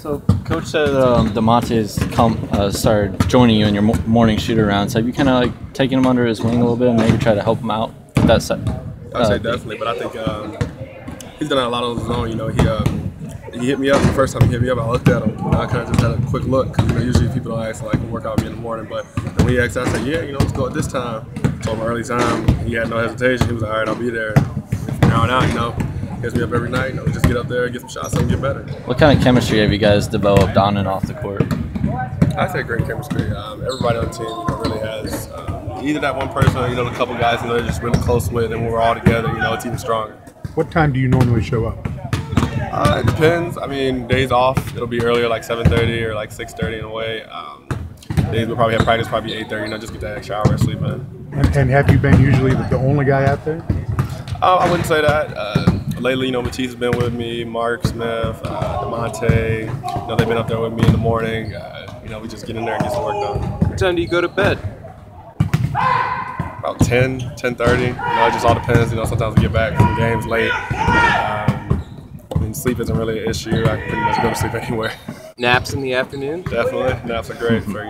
So, Coach said DeMonte's started joining you in your morning shoot-arounds. Have you kind of like taken him under his wing a little bit and maybe try to help him out with that set? I'd say definitely, but I think he's done a lot on his own. You know, he hit me up the first time he hit me up. I looked at him. I kind of just had a quick look because usually people don't ask like work out with me in the morning, but when he asked, I said, yeah, let's go at this time. Told him early time. He had no hesitation. He was like, all right, I'll be there. From now on out, hits me up every night. We just get up there, get some shots, and get better. What kind of chemistry have you guys developed on and off the court? I'd say great chemistry. Everybody on the team, really has either that one person or a couple guys, they're just really close with, and when we're all together, it's even stronger. What time do you normally show up? It depends. I mean, days off, it'll be earlier, like 7:30 or like 6:30 in a way. Days we'll probably have practice, probably 8:30. Just get that extra hour of sleep in. And have you been usually the only guy out there? I wouldn't say that. Lately, Matisse has been with me, Mark Smith, DeMonte. They've been up there with me in the morning. We just get in there and get some work done. What time do you go to bed? About 10:30. It just all depends. Sometimes we get back from games late. Sleep isn't really an issue. I can pretty much go to sleep anywhere. Naps in the afternoon? Definitely. Naps are great for,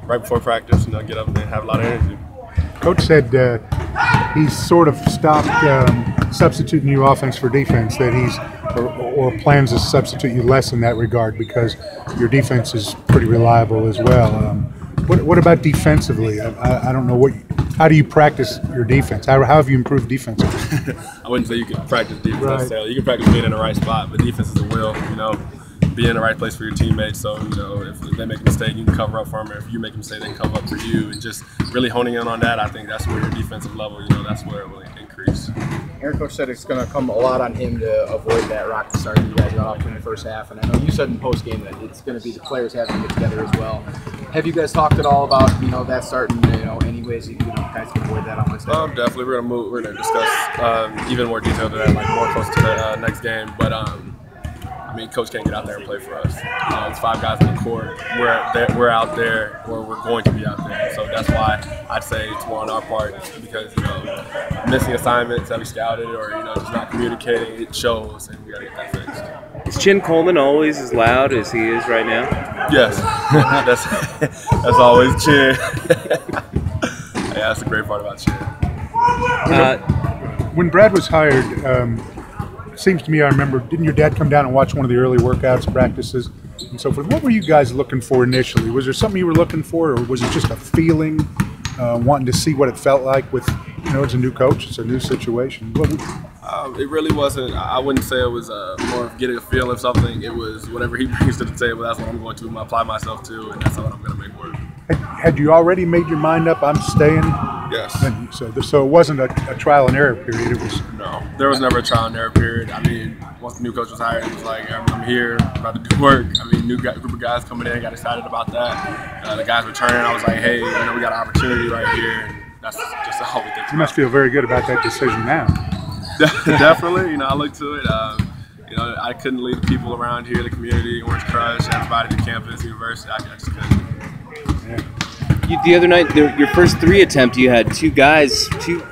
right before practice, get up and have a lot of energy. Coach said he's sort of stopped substituting you offense for defense, that he's or plans to substitute you less in that regard because your defense is pretty reliable as well. What about defensively? I don't know how do you practice your defense? How have you improved defensively? I wouldn't say you can practice defense necessarily. You can practice being in the right spot, but defense is a will. Be in the right place for your teammates. So if they make a mistake, you can cover up for them. Or if you make a mistake, they can cover up for you. And just really honing in on that, I think that's where your defensive level, that's where it will increase. Aaron, Coach said it's going to come a lot on him to avoid that rocky start that you guys got off in the first half. And I know you said in post game that it's going to be the players having to get together as well. Have you guys talked at all about that starting? Any ways you guys can avoid that on Wednesday? Definitely, we're gonna discuss even more detail to that, like more close to the next game. But Coach can't get out there and play for us. It's 5 guys on the court. We're out there, or we're going to be out there. So that's why I'd say it's more on our part because missing assignments that we scouted, or just not communicating, it shows, and we gotta get that fixed. Is Chin Coleman always as loud as he is right now? Yes, that's always Chin. Yeah, that's the great part about Chin. When Brad was hired, it seems to me I remember, didn't your dad come down and watch one of the early workouts, practices, and so forth? What were you guys looking for initially? Was there something you were looking for, or was it just a feeling, wanting to see what it felt like with, it's a new coach, it's a new situation? It really wasn't. I wouldn't say it was more of getting a feel of something. It was whatever he brings to the table, that's what I'm going to apply myself to, and that's what I'm going to make work. Had you already made your mind up, I'm staying? Yes. So it wasn't a trial and error period. It was. No, there was never a trial and error period. Once the new coach was hired, it was like, I'm here, about to do work. New group of guys coming in, got excited about that. The guys returning, I was like, hey, we got an opportunity right here. And that's just how we think. You must feel very good about that decision now. Definitely. I look to it. I couldn't lead the people around here, the community, Orange Crush, everybody, the campus, university. I just couldn't. Yeah. The other night, your first 3 attempt, you had 2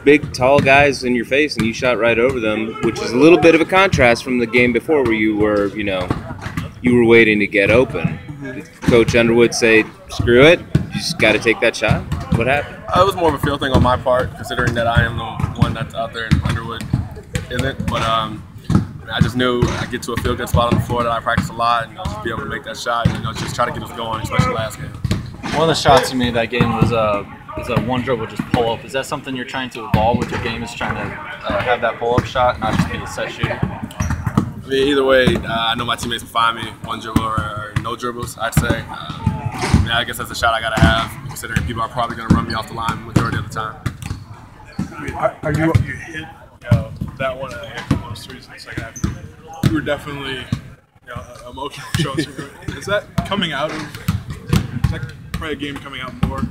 big, tall guys in your face, and you shot right over them, which is a little bit of a contrast from the game before, where you were, you were waiting to get open. Did Coach Underwood say, "Screw it, you just got to take that shot"? What happened? It was more of a feel thing on my part, considering that I am the one that's out there and Underwood isn't. But I just knew I'd get to a feel good spot on the floor that I practice a lot, and just be able to make that shot, and just try to get us going, especially last game. One of the shots you made that game was a one dribble, just pull up. Is that something you're trying to evolve with your game? Is trying to have that pull up shot, not just be a set shooter? Either way, I know my teammates will find me one dribble or no dribbles. I'd say. I guess that's a shot I gotta have, considering people are probably gonna run me off the line the majority of the time. After you hit that one, a handful of those threes in the second half, you were definitely emotional. Is that coming out of? Is that probably a game coming out more?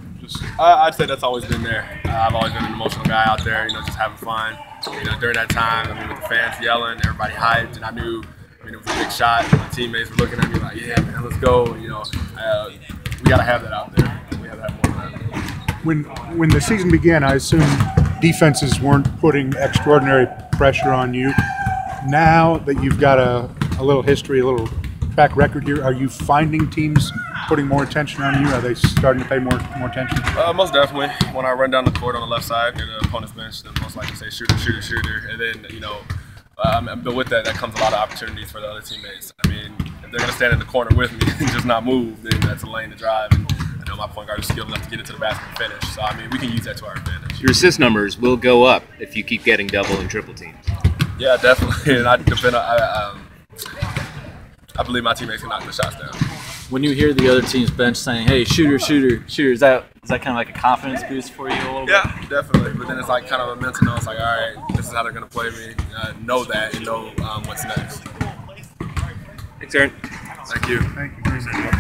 I'd say that's always been there. I've always been an emotional guy out there, just having fun. During that time, with the fans yelling, everybody hyped, and I knew, it was a big shot. My teammates were looking at me like, "Yeah, man, let's go." We gotta have that out there. We have to have more of that. When the season began, I assume defenses weren't putting extraordinary pressure on you. Now that you've got a little history, a little track record here, are you finding teams putting more attention on you? Are they starting to pay more attention? Most definitely. When I run down the court on the left side near the opponent's bench, then most likely say shooter, shooter, shooter. And then, you know, but with that comes a lot of opportunities for the other teammates. I mean, if they're going to stand in the corner with me and just not move, then that's a lane to drive. And I know my point guard is skilled enough to get into the basket and finish. So, I mean, we can use that to our advantage. Your assist numbers will go up if you keep getting double and triple teams. Yeah, definitely. And I believe my teammates can knock the shots down. When you hear the other team's bench saying, "Hey, shooter, shooter, shooter," is that kind of like a confidence boost for you a little bit? Yeah, definitely. But then it's like kind of a mental note. It's like, all right, this is how they're going to play me. Know that and know what's next. Thanks, Aaron. Thank you. Thank you.